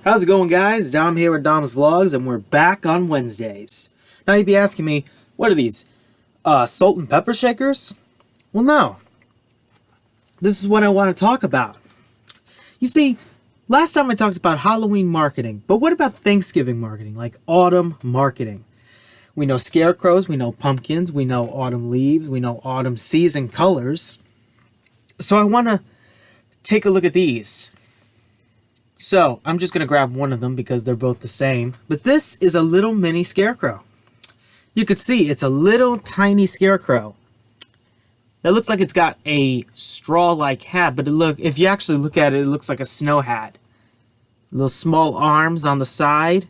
How's it going, guys? Dom here with Dom's Vlogs, and we're back on Wednesdays. Now, you'd be asking me, what are these, salt and pepper shakers? Well, no. This is what I want to talk about. You see, last time I talked about Halloween marketing, but what about Thanksgiving marketing, like autumn marketing? We know scarecrows, we know pumpkins, we know autumn leaves, we know autumn season colors. So I want to take a look at these. So, I'm just going to grab one of them because they're both the same. But this is a little mini scarecrow. You could see it's a little tiny scarecrow. It looks like it's got a straw-like hat, but if you actually look at it, it looks like a snow hat. Little small arms on the side.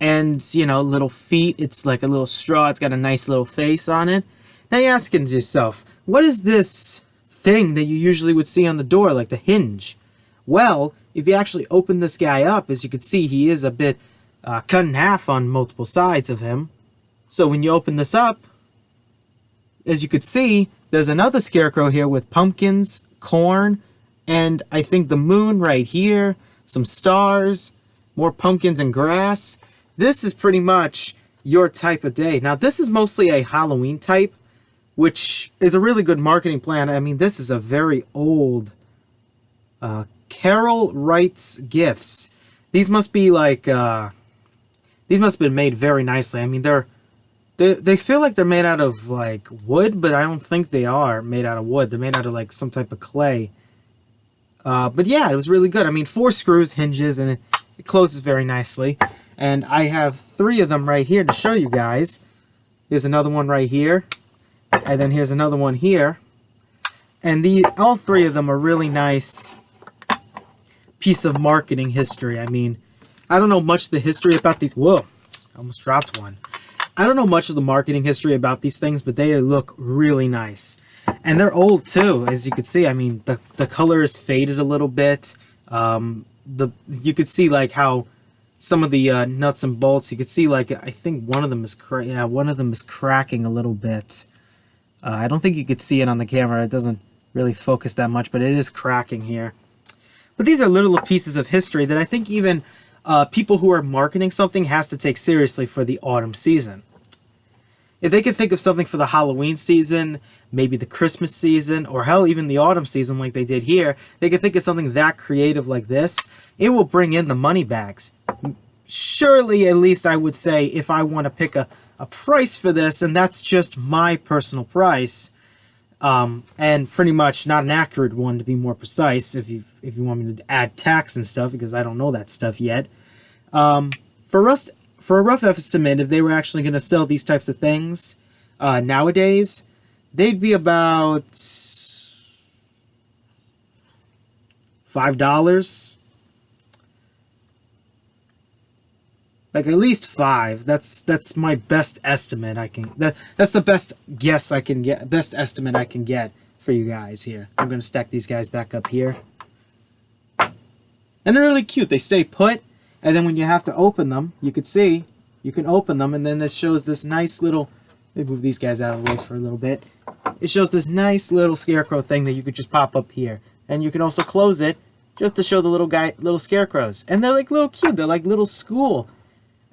And, little feet. It's like a little straw. It's got a nice little face on it. Now you're asking yourself, what is this thing that you usually would see on the door, like the hinge? Well, if you actually open this guy up, as you can see, he is a bit cut in half on multiple sides of him. So when you open this up, as you could see, there's another scarecrow here with pumpkins, corn, and I think the moon right here, some stars, more pumpkins and grass. This is pretty much your type of day. Now, this is mostly a Halloween type, which is a really good marketing plan. I mean, this is a very old Carol writes gifts. These must be like these must have been made very nicely. I mean, they feel like they're made out of like wood, but I don't think they are made out of wood. They're made out of like some type of clay. But yeah, it was really good. I mean, 4 screws, hinges, and it closes very nicely. And I have 3 of them right here to show you guys. Here's another one right here, and then here's another one here. And all 3 of them are really nice piece of marketing history. I mean, I don't know much of the history about these. Whoa, I almost dropped one. I don't know much of the marketing history about these things, but they look really nice. And they're old too, as you can see. I mean, the color is faded a little bit. You could see like how some of the nuts and bolts, you could see like, I think one of them is cracking a little bit. I don't think you could see it on the camera. It doesn't really focus that much, but it is cracking here. But these are little pieces of history that I think even people who are marketing something has to take seriously for the autumn season. If they could think of something for the Halloween season, maybe the Christmas season, or hell, even the autumn season like they did here, they could think of something that creative like this, it will bring in the money bags. Surely, at least I would say, if I want to pick a price for this, and that's just my personal price, and pretty much not an accurate one to be more precise, if you want me to add tax and stuff, because I don't know that stuff yet. For a rough estimate, if they were actually going to sell these types of things nowadays, they'd be about $5. Like at least 5. That's my best estimate I can. That's the best guess I can get. Best estimate I can get for you guys here. I'm gonna stack these guys back up here, and they're really cute. They stay put, and then when you have to open them, you can see you can open them, and then this shows this nice little. Let me move these guys out of the way for a little bit. It shows this nice little scarecrow thing that you could just pop up here, and you can also close it just to show the little scarecrows, and they're like little cute. They're like little school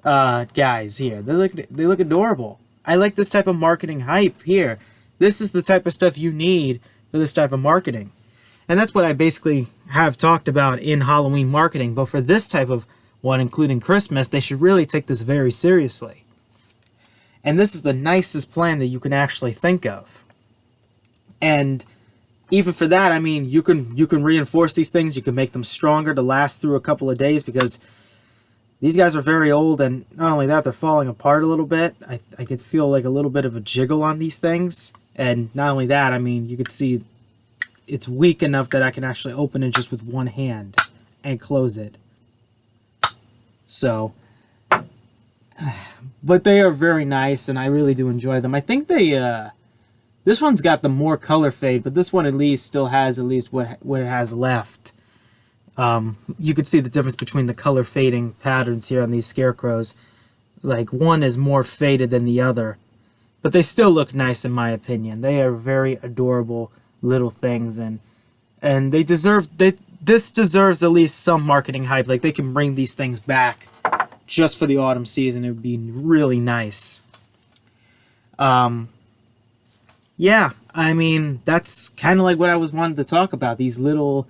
guys here. They look adorable. I like this type of marketing hype here. This is the type of stuff you need for this type of marketing. And that's what I basically have talked about in Halloween marketing. But for this type of one, including Christmas, they should really take this very seriously. And this is the nicest plan that you can actually think of. And even for that, I mean, you can reinforce these things. You can make them stronger to last through a couple of days, because these guys are very old, and not only that, they're falling apart a little bit. I could feel like a little bit of a jiggle on these things. And not only that, I mean, you could see it's weak enough that I can actually open it just with one hand and close it. So, but they are very nice, and I really do enjoy them. I think this one's got the more color fade, but this one at least still has at least what it has left. You could see the difference between the color fading patterns here on these scarecrows. Like, one is more faded than the other, but they still look nice in my opinion. They are very adorable little things, and they deserve this deserves at least some marketing hype. Like, they can bring these things back just for the autumn season. It would be really nice. Yeah, I mean, that's kind of like what I was wanting to talk about. These little,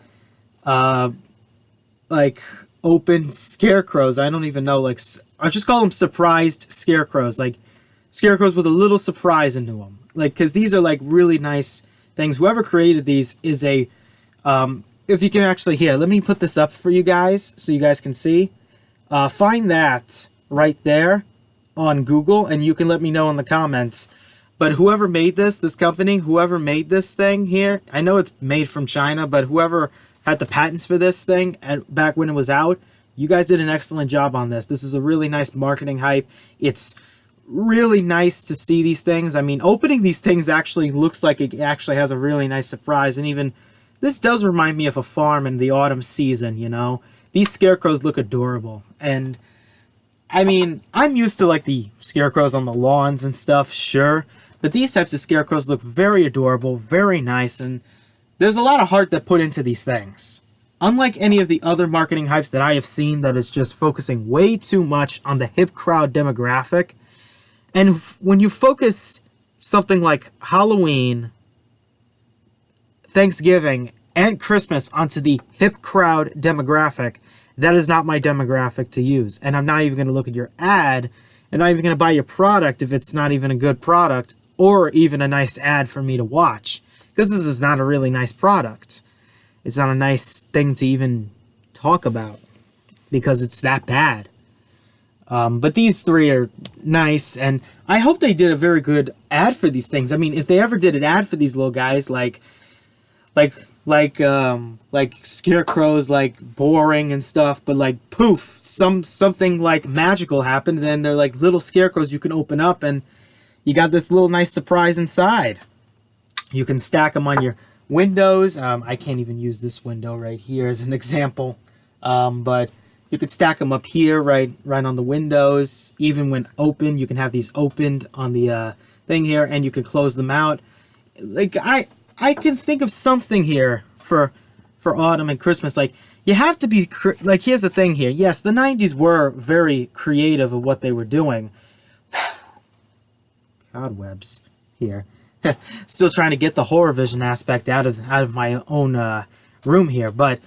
like, open scarecrows. I don't even know, like, I just call them surprised scarecrows. Like, scarecrows with a little surprise into them. Like, because these are, like, really nice things. Whoever created these is a, if you can actually, here, let me put this up for you guys so you guys can see. Find that right there on Google, and you can let me know in the comments. But whoever made this company, whoever made this thing here, I know it's made from China, but whoever had the patents for this thing back when it was out, you guys did an excellent job on this. This is a really nice marketing hype. It's really nice to see these things. I mean, opening these things actually looks like it actually has a really nice surprise. And even, this does remind me of a farm in the autumn season, you know? These scarecrows look adorable. And, I mean, I'm used to, like, the scarecrows on the lawns and stuff, sure. But these types of scarecrows look very adorable, very nice, and there's a lot of heart that put into these things. Unlike any of the other marketing hypes that I have seen that is just focusing way too much on the hip crowd demographic. And when you focus something like Halloween, Thanksgiving, and Christmas onto the hip crowd demographic, that is not my demographic to use. And I'm not even going to look at your ad, and not even going to buy your product if it's not even a good product, or even a nice ad for me to watch. Because this is not a really nice product. It's not a nice thing to even talk about, because it's that bad. But these three are nice, and I hope they did a very good ad for these things. I mean, if they ever did an ad for these little guys, like scarecrows, like boring and stuff, but like poof, something like magical happened, then they're like little scarecrows you can open up, and you got this little nice surprise inside. You can stack them on your windows. I can't even use this window right here as an example, but you could stack them up here, right on the windows. Even when open, you can have these opened on the thing here, and you can close them out. Like, I can think of something here for autumn and Christmas. Like, you have to be, like, here's the thing here. Yes, the 90s were very creative of what they were doing. Cobwebs here. Still trying to get the horror vision aspect out of my own room here, but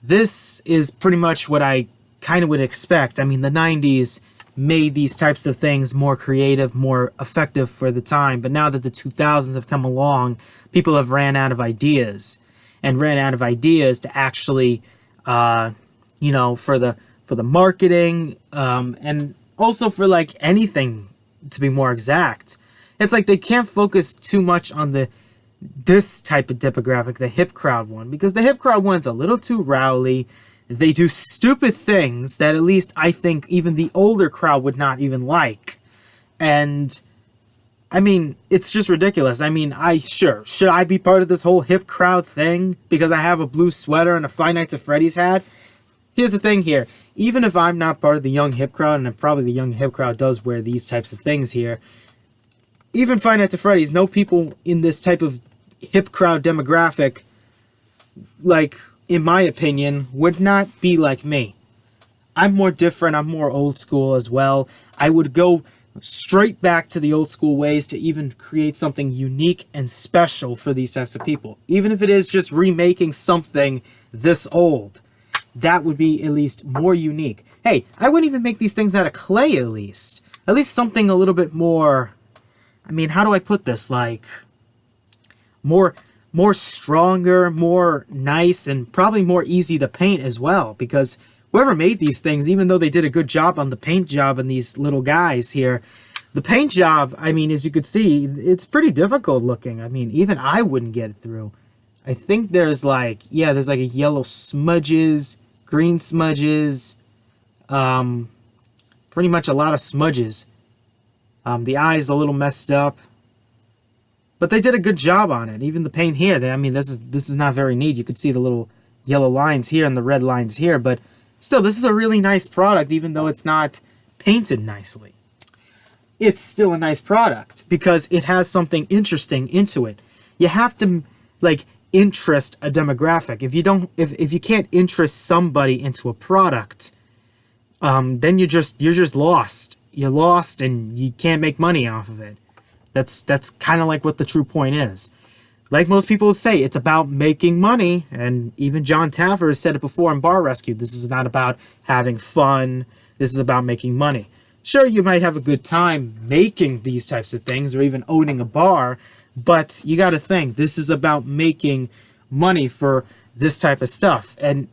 this is pretty much what I kind of would expect. I mean, the 90s made these types of things more creative, more effective for the time, but now that the 2000s have come along, people have ran out of ideas, and ran out of ideas to actually, you know, for the marketing, and also for, like, anything, to be more exact. It's like they can't focus too much on this type of demographic, the hip crowd one, because the hip crowd one's a little too rowdy. They do stupid things that at least I think even the older crowd would not even like. And, I mean, it's just ridiculous. I mean, should I be part of this whole hip crowd thing because I have a blue sweater and a Five Nights at Freddy's hat? Here's the thing here. Even if I'm not part of the young hip crowd, and probably the young hip crowd does wear these types of things here, even Five Nights at Freddy's, no people in this type of hip crowd demographic, like, in my opinion, would not be like me. I'm more different. I'm more old school as well. I would go straight back to the old school ways to even create something unique and special for these types of people. Even if it is just remaking something this old, that would be at least more unique. Hey, I wouldn't even make these things out of clay at least. At least something a little bit more, I mean, how do I put this? Like, more stronger, more nice, and probably more easy to paint as well. Because whoever made these things, even though they did a good job on the paint job on these little guys here, the paint job, I mean, as you could see, it's pretty difficult looking. I mean, even I wouldn't get it through. I think there's like, yeah, there's like a yellow smudges, green smudges, pretty much a lot of smudges. The eye's a little messed up. But they did a good job on it. Even the paint here, I mean, this is not very neat. You could see the little yellow lines here and the red lines here, but still, this is a really nice product, even though it's not painted nicely. It's still a nice product because it has something interesting into it. You have to, like, interest a demographic. If you can't interest somebody into a product, then you're just lost. You're lost and you can't make money off of it. That's kind of like what the true point is. Like most people would say, it's about making money, and even John Taffer has said it before in Bar Rescue. This is not about having fun. This is about making money. Sure, you might have a good time making these types of things or even owning a bar, but you got to think, this is about making money for this type of stuff. And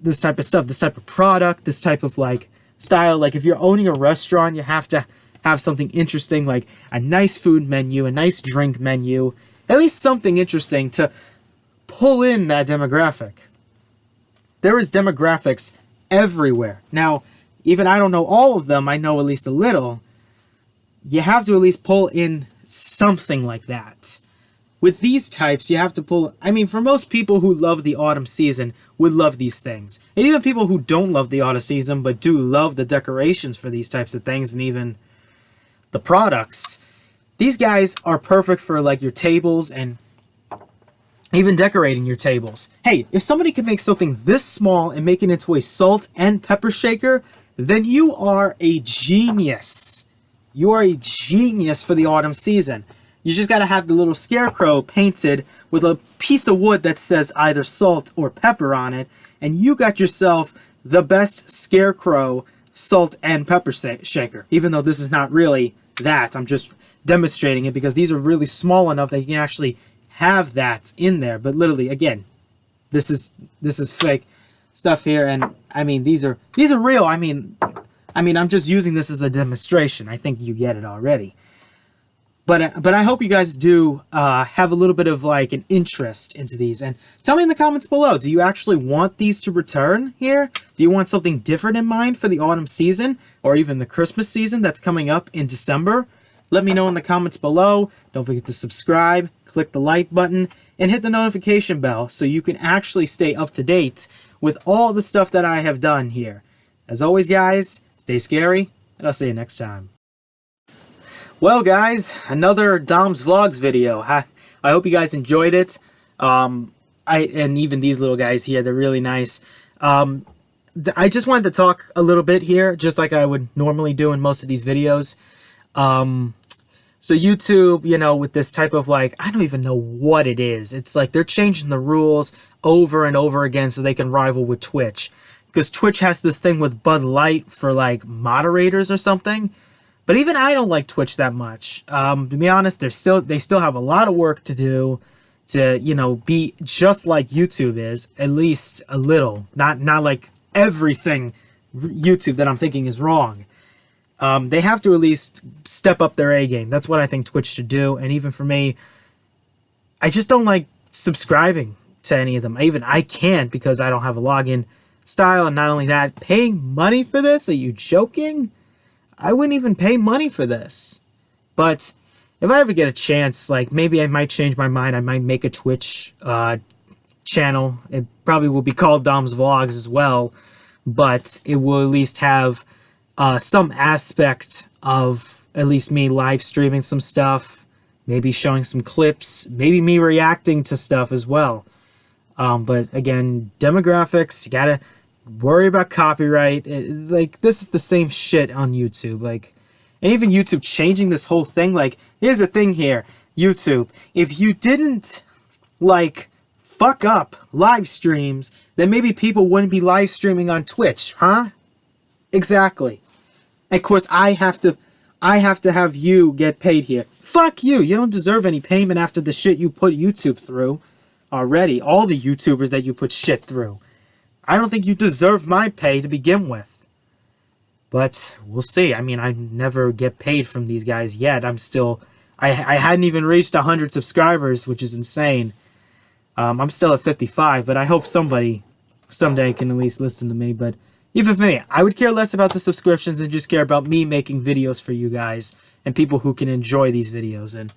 this type of product, this type of like style. Like if you're owning a restaurant, you have to have something interesting, like a nice food menu, a nice drink menu, at least something interesting to pull in that demographic. There is demographics everywhere. Now, even I don't know all of them, I know at least a little. You have to at least pull in something like that. With these types, you have to pull... I mean, for most people who love the autumn season, would love these things. And even people who don't love the autumn season, but do love the decorations for these types of things, and even the products, these guys are perfect for, like, your tables and even decorating your tables. Hey, if somebody can make something this small and make it into a salt and pepper shaker, then you are a genius. You are a genius for the autumn season. You just got to have the little scarecrow painted with a piece of wood that says either salt or pepper on it, and you got yourself the best scarecrow salt and pepper shaker. Even though this is not really that, I'm just demonstrating it because these are really small enough that you can actually have that in there. But literally, again, this is fake stuff here, and I mean these are real. I mean I'm just using this as a demonstration. I think you get it already. But I hope you guys do have a little bit of like an interest into these, and tell me in the comments below, do you actually want these to return here? Do you want something different in mind for the autumn season or even the Christmas season that's coming up in December? Let me know in the comments below. Don't forget to subscribe, click the like button, and hit the notification bell so you can actually stay up to date with all the stuff that I have done here. As always, guys, stay scary, and I'll see you next time. Well, guys, another Dom's Vlogs video. I hope you guys enjoyed it. And even these little guys here, they're really nice. I just wanted to talk a little bit here, just like I would normally do in most of these videos. So YouTube, you know, with this type of like, I don't even know what it is. It's like they're changing the rules over and over again so they can rival with Twitch. Because Twitch has this thing with Bud Light for like moderators or something. But even I don't like Twitch that much. To be honest, they still have a lot of work to do to, you know, be just like YouTube is, at least a little. Not like everything YouTube that I'm thinking is wrong. They have to at least step up their A game. That's what I think Twitch should do. And even for me, I just don't like subscribing to any of them. I can't because I don't have a login style. And not only that, paying money for this? Are you joking? I wouldn't even pay money for this. But if I ever get a chance, like maybe I might change my mind. I might make a Twitch channel. It probably will be called Dom's Vlogs as well. But it will at least have some aspect of at least me live streaming some stuff. Maybe showing some clips. Maybe me reacting to stuff as well. But again, demographics, you gotta worry about copyright. Like, this is the same shit on YouTube. Like, and even YouTube changing this whole thing. Like, here's the thing here, YouTube. If you didn't, like, fuck up live streams, then maybe people wouldn't be live streaming on Twitch, huh? Exactly. And of course, I have to have you get paid here. Fuck you. You don't deserve any payment after the shit you put YouTube through already. All the YouTubers that you put shit through. I don't think you deserve my pay to begin with. But we'll see. I mean, I never get paid from these guys yet. I'm still... I hadn't even reached 100 subscribers, which is insane. I'm still at 55, but I hope somebody someday can at least listen to me. But even for me, I would care less about the subscriptions and just care about me making videos for you guys and people who can enjoy these videos and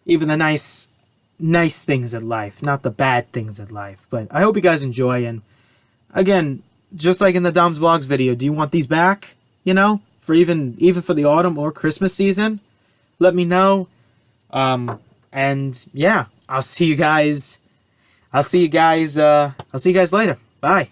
even the nice things in life, not the bad things in life. But I hope you guys enjoy, and again, just like in the Dom's Vlogs video, do you want these back? You know, for even for the autumn or Christmas season? Let me know. And yeah, I'll see you guys I'll see you guys later. Bye.